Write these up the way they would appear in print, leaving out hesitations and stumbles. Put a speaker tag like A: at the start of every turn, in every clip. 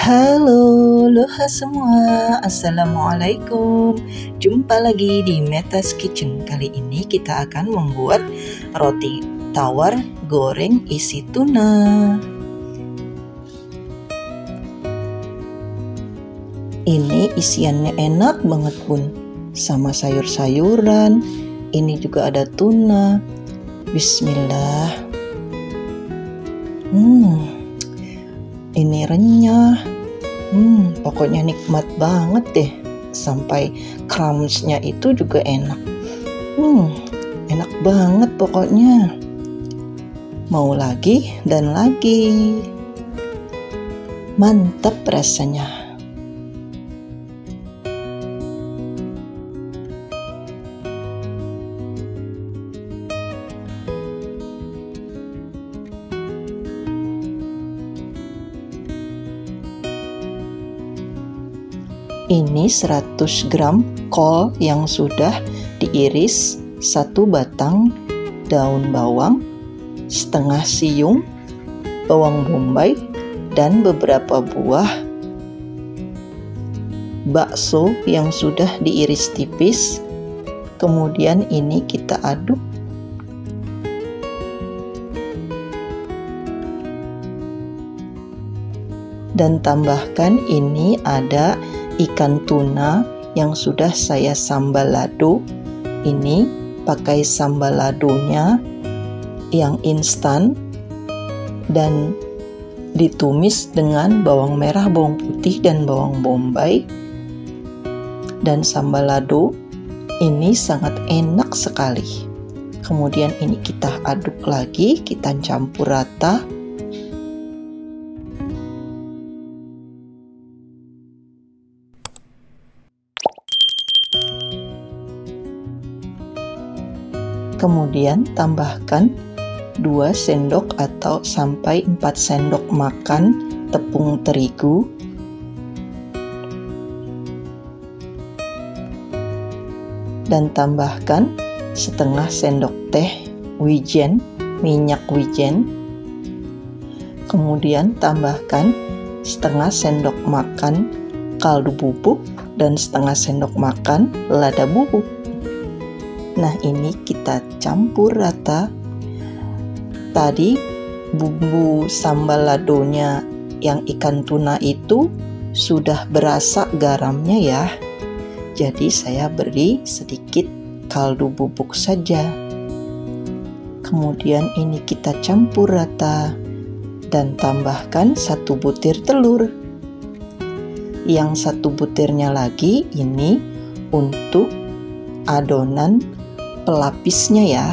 A: Halo, aloha semua, assalamualaikum. Jumpa lagi di Meta's Kitchen. Kali ini kita akan membuat roti tawar goreng isi tuna. Ini isiannya enak banget bun, sama sayur-sayuran. Ini juga ada tuna. Bismillah. Ini renyah. Pokoknya nikmat banget deh. Sampai crumbs-nya itu juga enak. Enak banget pokoknya. Mau lagi dan lagi. Mantap rasanya. Ini 100 gram kol yang sudah diiris, 1 batang daun bawang, setengah siung, bawang bombay, dan beberapa buah bakso yang sudah diiris tipis. Kemudian ini kita aduk. Dan tambahkan ini ada ikan tuna yang sudah saya sambal lado. Ini pakai sambal ladonya yang instan dan ditumis dengan bawang merah, bawang putih, dan bawang bombay. Dan sambal lado ini sangat enak sekali. Kemudian ini kita aduk lagi, kita campur rata. Kemudian tambahkan 2 sendok atau sampai 4 sendok makan tepung terigu. Dan tambahkan setengah sendok teh wijen, minyak wijen. Kemudian tambahkan setengah sendok makan kaldu bubuk dan setengah sendok makan lada bubuk. Nah, ini kita campur rata. Tadi bumbu sambal ladonya yang ikan tuna itu sudah berasa garamnya ya. Jadi saya beri sedikit kaldu bubuk saja. Kemudian ini kita campur rata dan tambahkan 1 butir telur. Yang 1 butirnya lagi ini untuk adonan pelapisnya ya.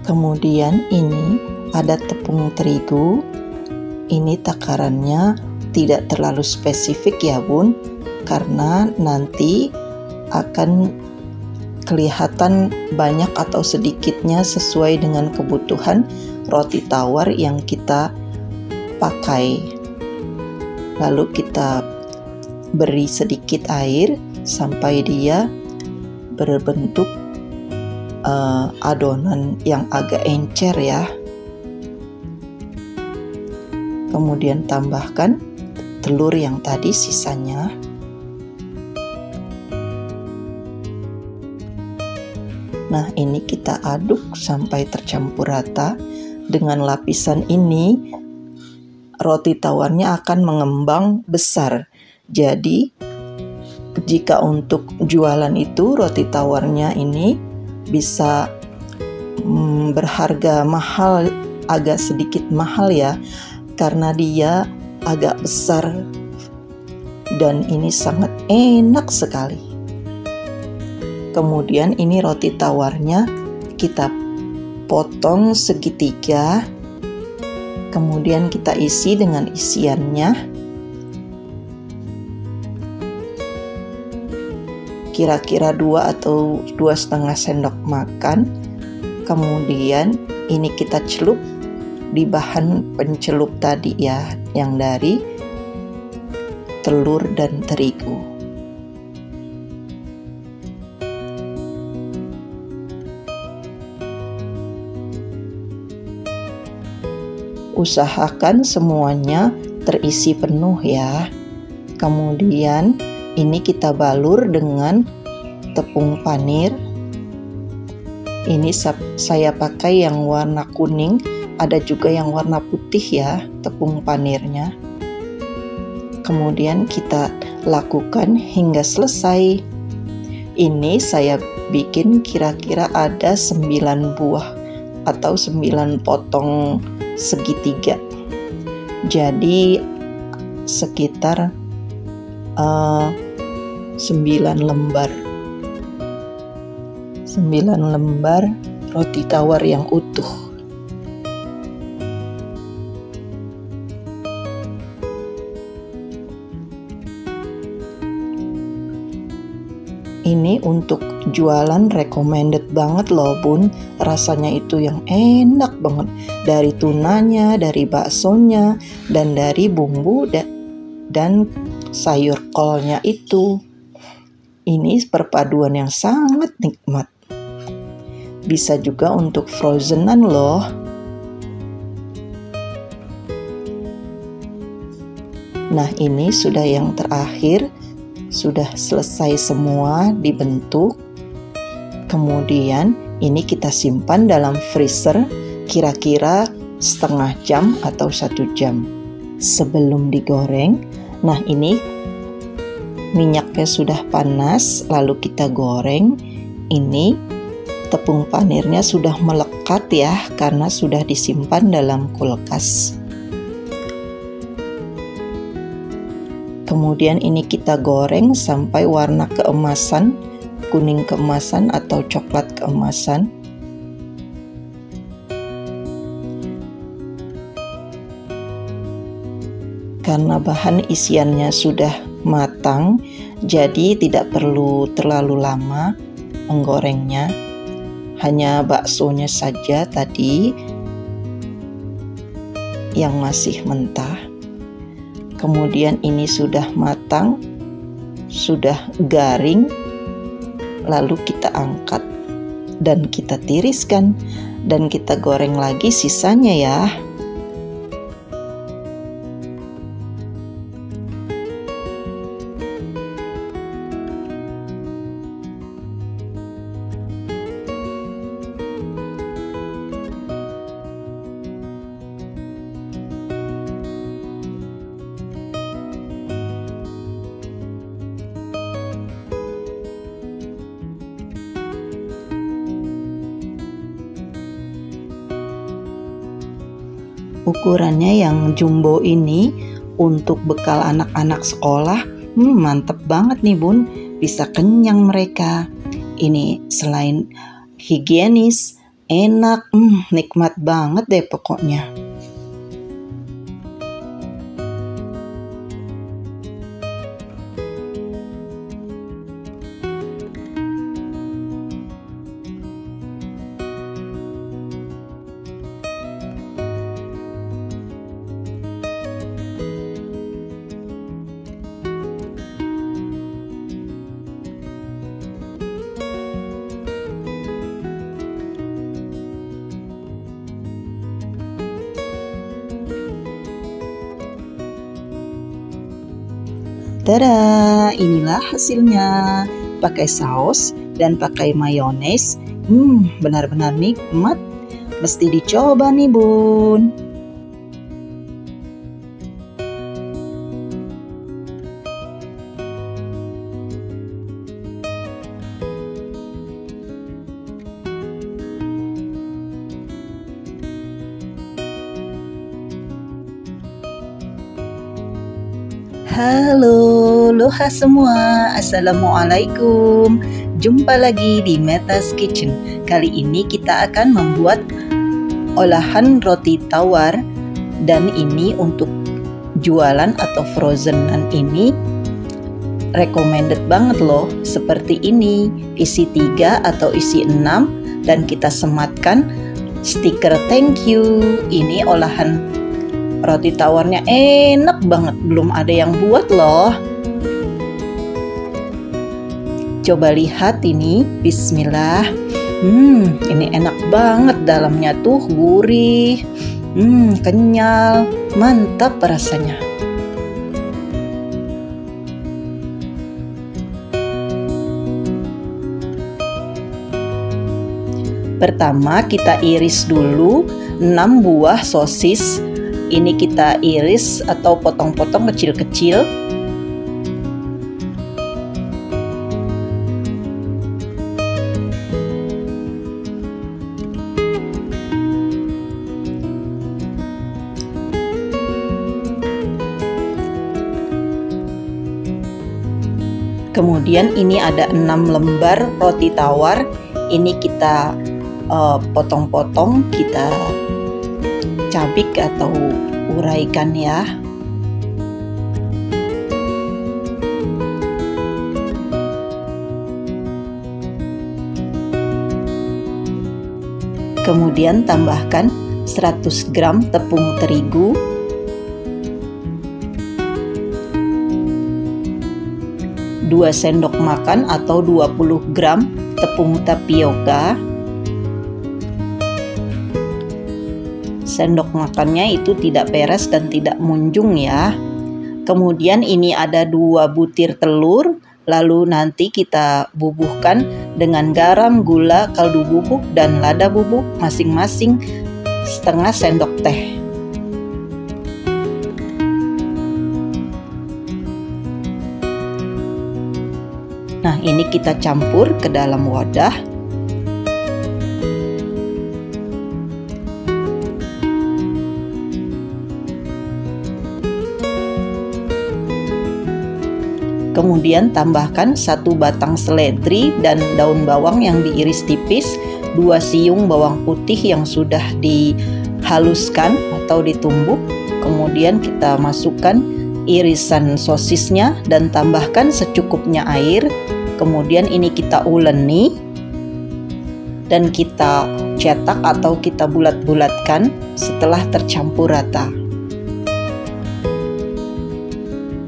A: Kemudian ini ada tepung terigu. Ini takarannya tidak terlalu spesifik ya bun, karena nanti akan kelihatan banyak atau sedikitnya sesuai dengan kebutuhan roti tawar yang kita pakai. Lalu kita beri sedikit air sampai dia berbentuk adonan yang agak encer ya. Kemudian tambahkan telur yang tadi sisanya. Nah, ini kita aduk sampai tercampur rata. Dengan lapisan ini roti tawarnya akan mengembang besar. Jadi jika untuk jualan itu roti tawarnya ini bisa berharga mahal, agak sedikit mahal ya, karena dia agak besar dan ini sangat enak sekali. Kemudian ini roti tawarnya kita potong segitiga. Kemudian kita isi dengan isiannya. Kira-kira 2 atau 2,5 sendok makan. Kemudian ini kita celup di bahan pencelup tadi ya, yang dari telur dan terigu. Usahakan semuanya terisi penuh ya. Kemudian ini kita balur dengan tepung panir. Ini saya pakai yang warna kuning, ada juga yang warna putih ya tepung panirnya. Kemudian kita lakukan hingga selesai. Ini saya bikin kira-kira ada 9 buah atau 9 potong segitiga. Jadi sekitar 9 lembar. 9 lembar roti tawar yang utuh. Ini untuk jualan recommended banget loh bun. Rasanya itu yang enak banget. Dari tunanya, dari baksonya, dan dari bumbu dan sayur kolnya itu. Ini perpaduan yang sangat nikmat. Bisa juga untuk frozenan loh. Nah, ini sudah yang terakhir. Sudah selesai semua dibentuk. Kemudian ini kita simpan dalam freezer kira-kira setengah jam atau 1 jam sebelum digoreng. Nah, ini minyaknya sudah panas, lalu kita goreng. Ini tepung panirnya sudah melekat ya, karena sudah disimpan dalam kulkas. Kemudian ini kita goreng sampai warna keemasan, kuning keemasan atau coklat keemasan. Karena bahan isiannya sudah matang, jadi tidak perlu terlalu lama menggorengnya. Hanya baksonya saja tadi yang masih mentah. Kemudian ini sudah matang, sudah garing, lalu kita angkat dan kita tiriskan dan kita goreng lagi sisanya ya. Ukurannya yang jumbo ini untuk bekal anak-anak sekolah, mantep banget nih bun, bisa kenyang mereka. Ini selain higienis, enak, nikmat banget deh pokoknya. Tada, inilah hasilnya. Pakai saus dan pakai mayones. Benar-benar nikmat. Mesti dicoba nih bun. Halo, loha semua. Assalamualaikum. Jumpa lagi di Meta's Kitchen. Kali ini kita akan membuat olahan roti tawar. Dan ini untuk jualan atau frozenan ini recommended banget loh. Seperti ini, isi 3 atau isi 6. Dan kita sematkan stiker thank you. Ini olahan roti tawarnya enak banget, belum ada yang buat loh. Coba lihat ini, bismillah. Ini enak banget, dalamnya tuh gurih. Kenyal, mantap rasanya. Pertama kita iris dulu 6 buah sosis. Ini kita iris atau potong-potong kecil-kecil. Kemudian ini ada 6 lembar roti tawar. Ini kita potong-potong, kita cabik atau uraikan ya. Kemudian tambahkan 100 gram tepung terigu, 2 sendok makan atau 20 gram tepung tapioka. Sendok makannya itu tidak peres dan tidak munjung ya. Kemudian ini ada 2 butir telur. Lalu nanti kita bubuhkan dengan garam, gula, kaldu bubuk, dan lada bubuk masing-masing setengah sendok teh. Nah, ini kita campur ke dalam wadah. Kemudian tambahkan 1 batang seledri dan daun bawang yang diiris tipis, 2 siung bawang putih yang sudah dihaluskan atau ditumbuk. Kemudian kita masukkan irisan sosisnya dan tambahkan secukupnya air. Kemudian ini kita uleni dan kita cetak atau kita bulat-bulatkan setelah tercampur rata.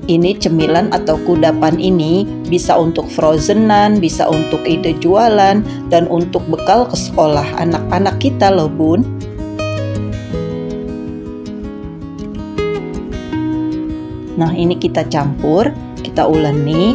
A: Ini cemilan atau kudapan ini bisa untuk frozenan, bisa untuk ide jualan, dan untuk bekal ke sekolah anak-anak kita loh bun. Nah, ini kita campur, kita uleni.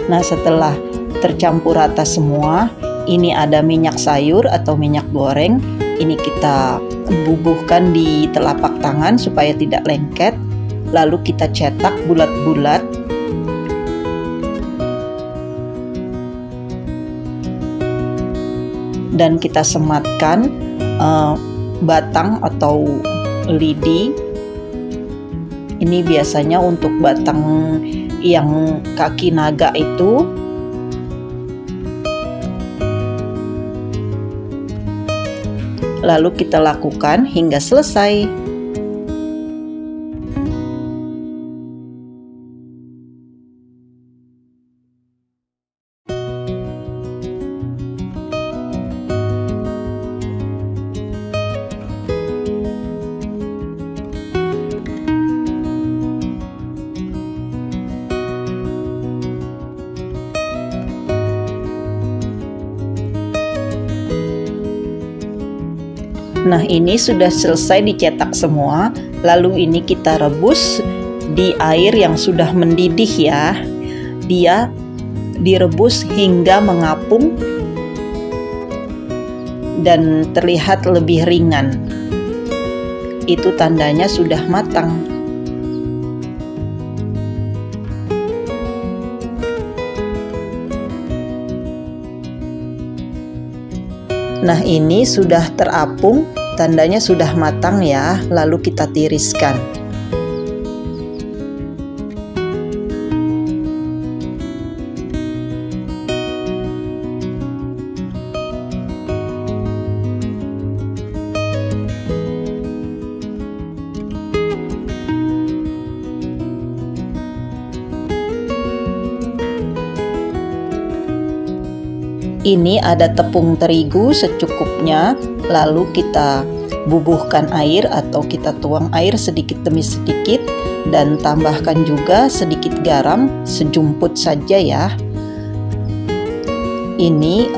A: Nah, setelah tercampur rata semua, ini ada minyak sayur atau minyak goreng. Ini kita bubuhkan di telapak tangan supaya tidak lengket. Lalu kita cetak bulat-bulat. Dan kita sematkan batang atau lidi. Ini biasanya untuk batang yang kaki naga itu. Lalu kita lakukan hingga selesai. Nah, ini sudah selesai dicetak semua. Lalu ini kita rebus di air yang sudah mendidih ya. Dia direbus hingga mengapung dan terlihat lebih ringan. Itu tandanya sudah matang. Nah, ini sudah terapung, tandanya sudah matang ya. Lalu kita tiriskan. Ini ada tepung terigu secukupnya, lalu kita bubuhkan air atau kita tuang air sedikit demi sedikit dan tambahkan juga sedikit garam sejumput saja ya. Ini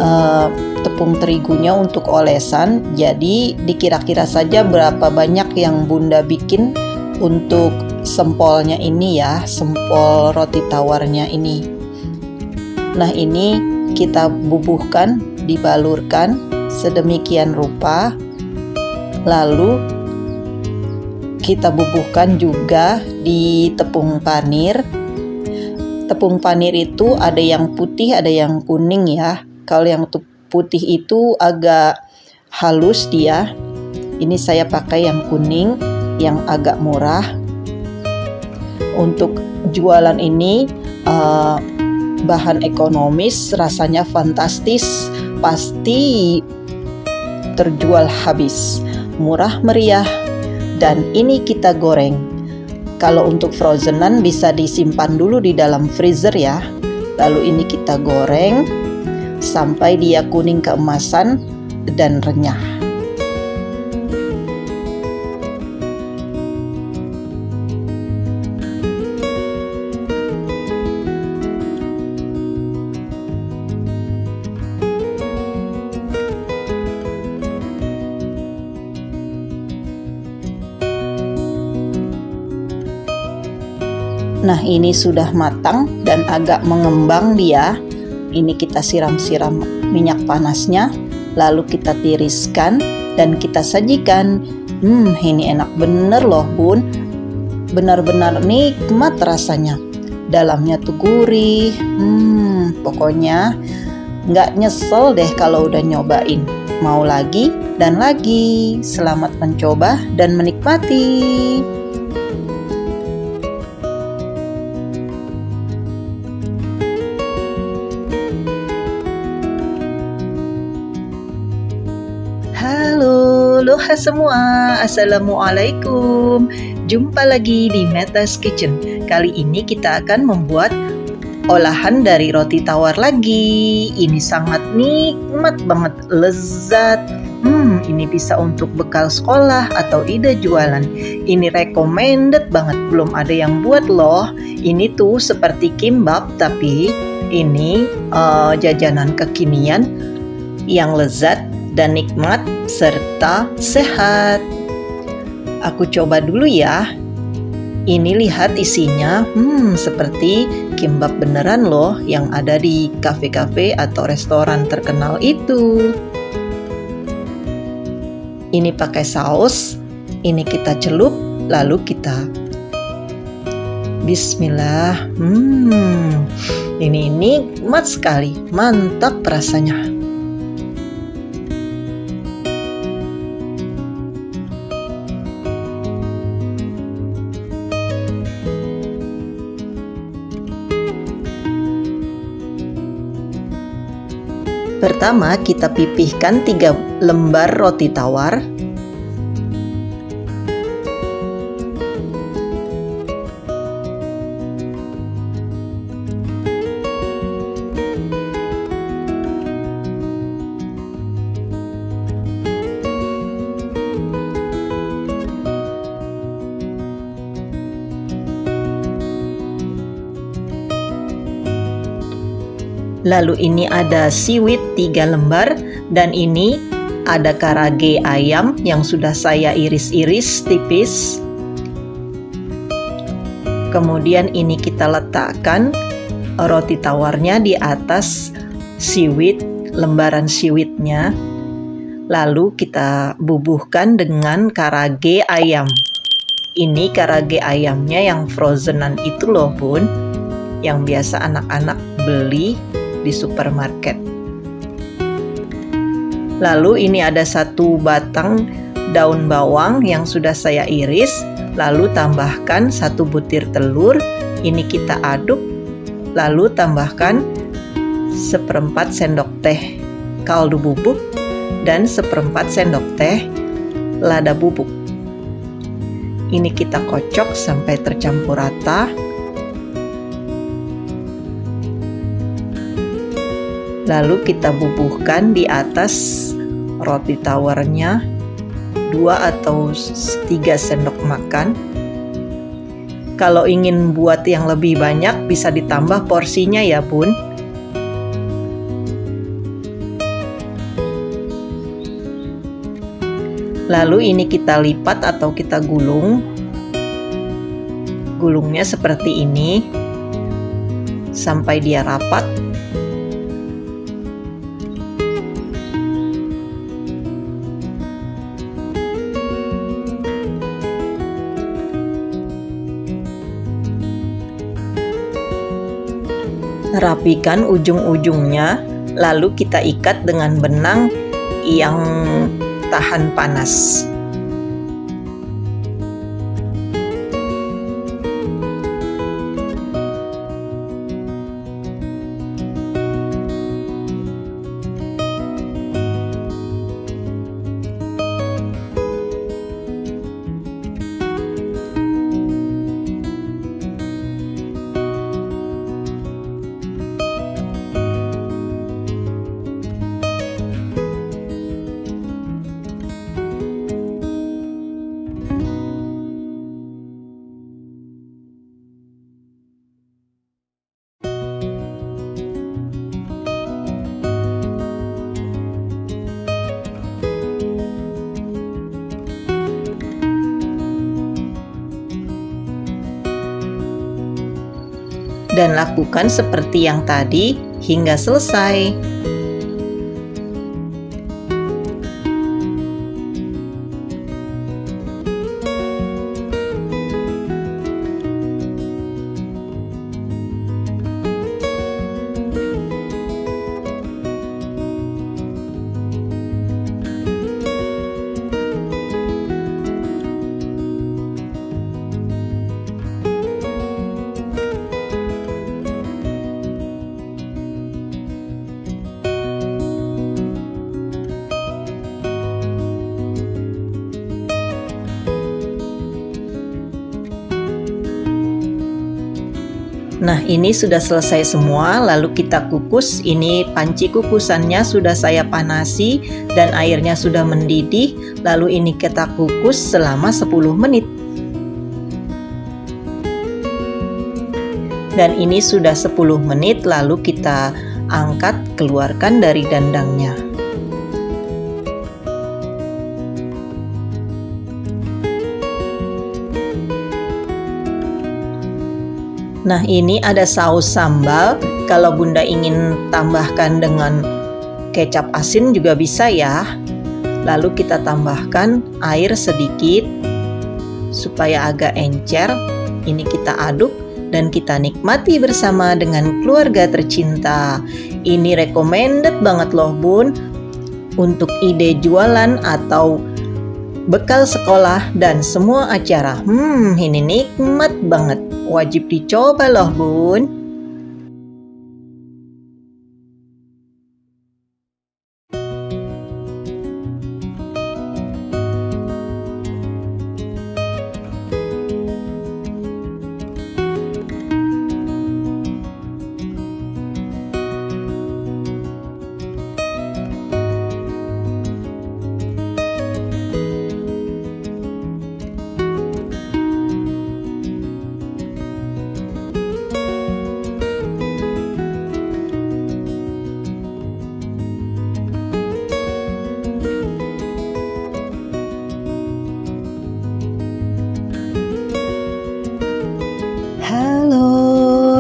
A: tepung terigunya untuk olesan, jadi dikira-kira saja berapa banyak yang Bunda bikin untuk sempolnya ini ya, sempol roti tawarnya ini. Nah, ini kita bubuhkan, dibalurkan sedemikian rupa, lalu kita bubuhkan juga di tepung panir. Tepung panir itu ada yang putih, ada yang kuning ya. Kalau yang putih itu agak halus dia. Ini saya pakai yang kuning, yang agak murah. Untuk jualan ini bahan ekonomis, rasanya fantastis, pasti terjual habis, murah meriah. Dan ini kita goreng. Kalau untuk frozenan bisa disimpan dulu di dalam freezer ya. Lalu ini kita goreng sampai dia kuning keemasan dan renyah. Nah, ini sudah matang dan agak mengembang dia. Ini kita siram-siram minyak panasnya, lalu kita tiriskan dan kita sajikan. Ini enak bener loh Bun, benar-benar nikmat rasanya. Dalamnya tuh gurih, pokoknya nggak nyesel deh kalau udah nyobain. Mau lagi dan lagi. Selamat mencoba dan menikmati. Aloha semua, assalamualaikum. Jumpa lagi di Meta's Kitchen. Kali ini kita akan membuat olahan dari roti tawar lagi. Ini sangat nikmat banget, lezat. Ini bisa untuk bekal sekolah atau ide jualan. Ini recommended banget, belum ada yang buat loh. Ini tuh seperti kimbap, tapi ini jajanan kekinian yang lezat dan nikmat serta sehat. Aku coba dulu ya. Ini lihat isinya, seperti kimbap beneran loh yang ada di kafe-kafe atau restoran terkenal itu. Ini pakai saus, ini kita celup, lalu kita bismillah. Ini nikmat sekali, mantap rasanya. Pertama, kita pipihkan 3 lembar roti tawar. Lalu ini ada seaweed 3 lembar dan ini ada karage ayam yang sudah saya iris-iris tipis. Kemudian ini kita letakkan roti tawarnya di atas seaweed, lembaran seaweednya. Lalu kita bubuhkan dengan karage ayam. Ini karage ayamnya yang frozenan itu loh Bun, yang biasa anak-anak beli di supermarket. Lalu ini ada 1 batang daun bawang yang sudah saya iris. Lalu tambahkan 1 butir telur. Ini kita aduk. Lalu tambahkan 1/4 sendok teh kaldu bubuk dan 1/4 sendok teh lada bubuk. Ini kita kocok sampai tercampur rata. Lalu kita bubuhkan di atas roti tawarnya 2 atau 3 sendok makan. Kalau ingin buat yang lebih banyak bisa ditambah porsinya ya Bun. Lalu ini kita lipat atau kita gulung. Gulungnya seperti ini sampai dia rapat. Rapikan ujung-ujungnya, lalu kita ikat dengan benang yang tahan panas. Dan lakukan seperti yang tadi hingga selesai. Nah, ini sudah selesai semua, lalu kita kukus. Ini panci kukusannya sudah saya panasi dan airnya sudah mendidih. Lalu ini kita kukus selama 10 menit. Dan ini sudah 10 menit, lalu kita angkat, keluarkan dari dandangnya. Nah, ini ada saus sambal. Kalau Bunda ingin tambahkan dengan kecap asin juga bisa ya. Lalu kita tambahkan air sedikit supaya agak encer. Ini kita aduk dan kita nikmati bersama dengan keluarga tercinta. Ini recommended banget loh Bun, untuk ide jualan atau bekal sekolah dan semua acara. Ini nikmat banget. Wajib dicoba loh Bun.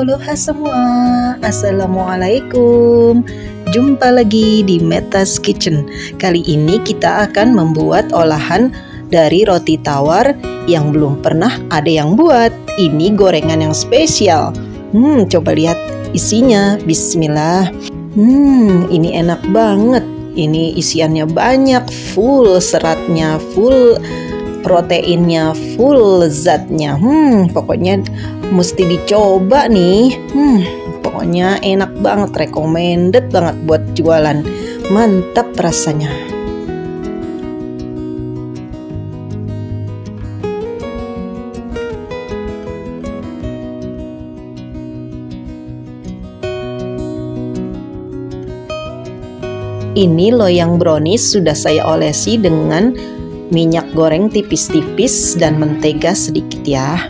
A: Aloha semua, Assalamualaikum. Jumpa lagi di Meta's Kitchen. Kali ini kita akan membuat olahan dari roti tawar yang belum pernah ada yang buat. Ini gorengan yang spesial. Coba lihat isinya. Bismillah. Ini enak banget. Ini isiannya banyak, full seratnya, full proteinnya, full lezatnya. Pokoknya mesti dicoba nih. Pokoknya enak banget, recommended banget buat jualan. Mantap rasanya. Ini loyang brownies sudah saya olesi dengan minyak goreng tipis-tipis dan mentega sedikit ya.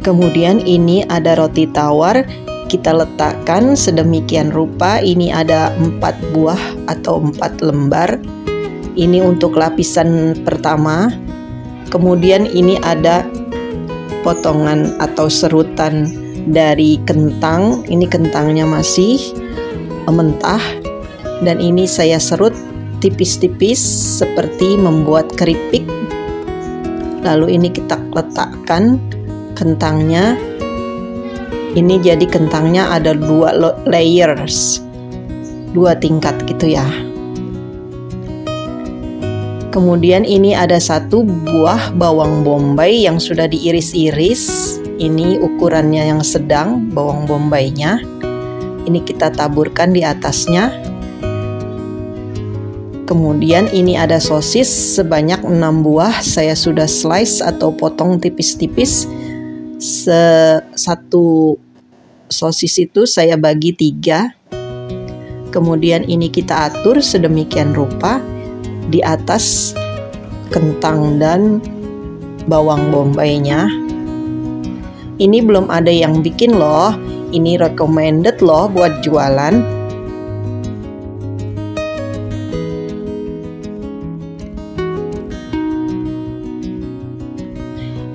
A: Kemudian ini ada roti tawar, kita letakkan sedemikian rupa. Ini ada 4 buah atau 4 lembar. Ini untuk lapisan pertama. Kemudian ini ada potongan atau serutan dari kentang. Ini kentangnya masih mentah, dan ini saya serut tipis-tipis seperti membuat keripik. Lalu ini kita letakkan kentangnya. Ini jadi kentangnya ada 2 layers, 2 tingkat gitu ya. Kemudian ini ada 1 buah bawang bombay yang sudah diiris-iris. Ini ukurannya yang sedang, bawang bombaynya. Ini kita taburkan di atasnya. Kemudian ini ada sosis sebanyak 6 buah. Saya sudah slice atau potong tipis-tipis. Satu sosis itu saya bagi 3. Kemudian ini kita atur sedemikian rupa di atas kentang dan bawang bombaynya. Ini belum ada yang bikin loh. Ini recommended loh buat jualan.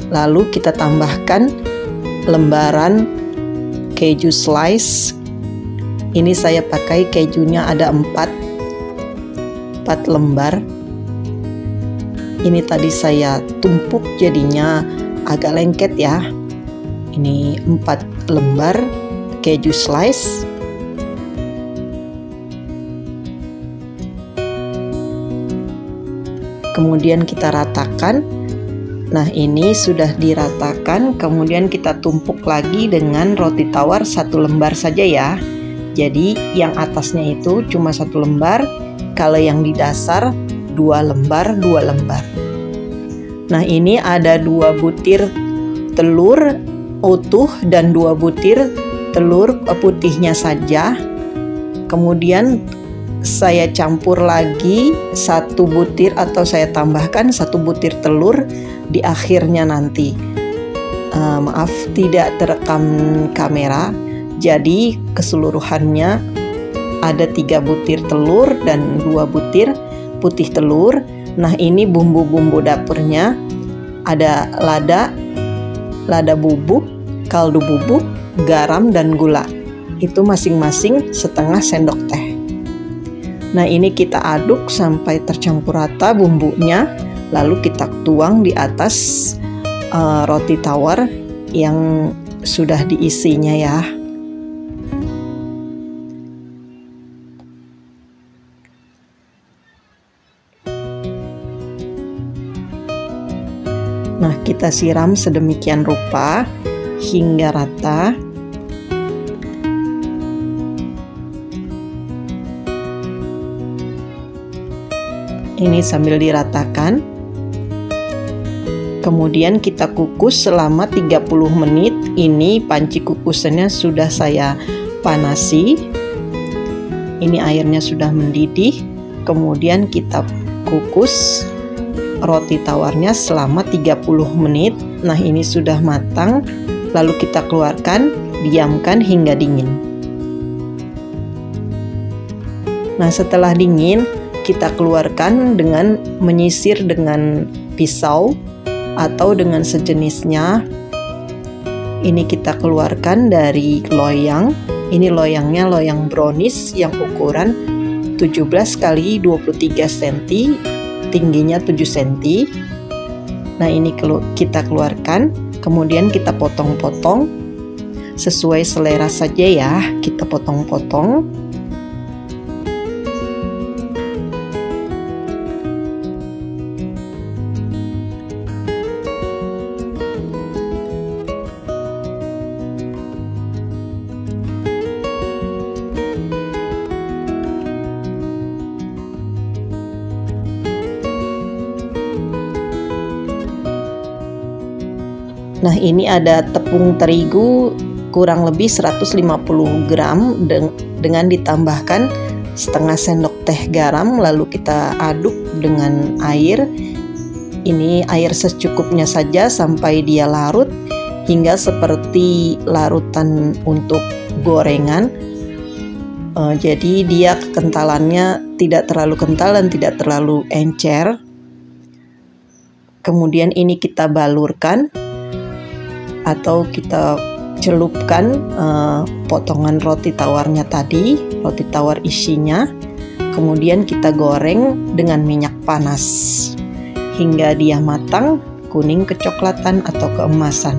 A: Lalu kita tambahkan lembaran keju slice. Ini saya pakai kejunya ada 4 lembar. Ini tadi saya tumpuk jadinya agak lengket ya. Ini 4 lembar keju slice. Kemudian kita ratakan. Nah, ini sudah diratakan. Kemudian kita tumpuk lagi dengan roti tawar 1 lembar saja ya. Jadi yang atasnya itu cuma 1 lembar. Kalau yang di dasar 2 lembar, 2 lembar. Nah, ini ada 2 butir telur utuh dan 2 butir telur putihnya saja. Kemudian saya campur lagi 1 butir atau saya tambahkan 1 butir telur di akhirnya nanti. Maaf tidak terekam kamera. Jadi keseluruhannya ada 3 butir telur dan 2 butir putih telur. Nah, ini bumbu-bumbu dapurnya. Ada lada bubuk, kaldu bubuk, garam, dan gula. Itu masing-masing setengah sendok teh. Nah, ini kita aduk sampai tercampur rata bumbunya. Lalu kita tuang di atas roti tawar yang sudah diisinya ya. Nah, kita siram sedemikian rupa hingga rata. Ini sambil diratakan. Kemudian kita kukus selama 30 menit. Ini panci kukusannya sudah saya panasi. Ini airnya sudah mendidih. Kemudian kita kukus roti tawarnya selama 30 menit. Nah, ini sudah matang. Lalu kita keluarkan, diamkan hingga dingin. Nah, setelah dingin, kita keluarkan dengan menyisir dengan pisau atau dengan sejenisnya. Ini kita keluarkan dari loyang. Ini loyangnya loyang brownies yang ukuran 17 x 23 cm, tingginya 7 cm. Nah, ini kita keluarkan, kemudian kita potong-potong sesuai selera saja ya. Kita potong-potong. Nah, ini ada tepung terigu kurang lebih 150 gram dengan ditambahkan setengah sendok teh garam, lalu kita aduk dengan air. Ini air secukupnya saja sampai dia larut hingga seperti larutan untuk gorengan. Jadi dia kekentalannya tidak terlalu kental dan tidak terlalu encer. Kemudian ini kita balurkan atau kita celupkan potongan roti tawarnya tadi, roti tawar isinya. Kemudian kita goreng dengan minyak panas hingga dia matang, kuning kecoklatan atau keemasan.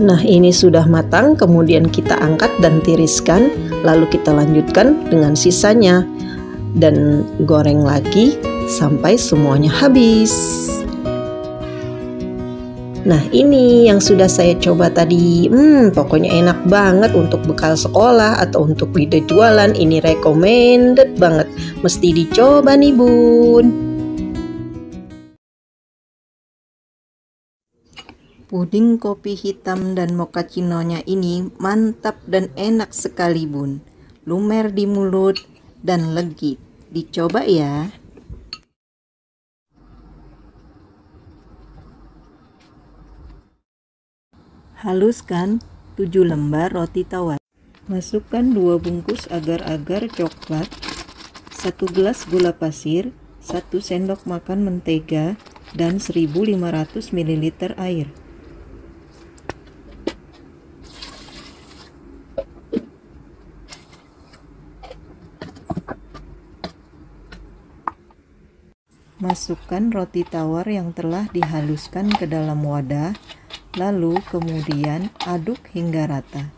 A: Nah, ini sudah matang, kemudian kita angkat dan tiriskan, lalu kita lanjutkan dengan sisanya dan goreng lagi sampai semuanya habis. Nah, ini yang sudah saya coba tadi. Pokoknya enak banget untuk bekal sekolah atau untuk ide jualan. Ini recommended banget. Mesti dicoba nih, Bun. Puding kopi hitam dan mochaccino-nya ini mantap dan enak sekali, Bun. Lumer di mulut dan legit. Dicoba ya. Haluskan 7 lembar roti tawar. Masukkan 2 bungkus agar-agar coklat, 1 gelas gula pasir, 1 sendok makan mentega, dan 1500 ml air. Masukkan roti tawar yang telah dihaluskan ke dalam wadah, lalu kemudian aduk hingga rata.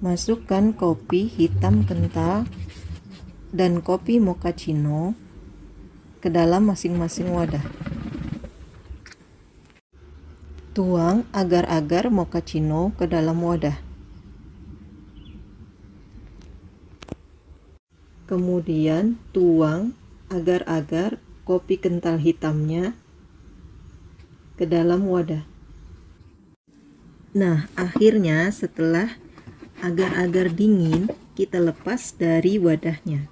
A: Masukkan kopi hitam kental dan kopi mochaccino ke dalam masing-masing wadah. Tuang agar-agar mochaccino ke dalam wadah. Kemudian tuang agar-agar kopi kental hitamnya ke dalam wadah. Nah, akhirnya setelah agar-agar dingin, kita lepas dari wadahnya.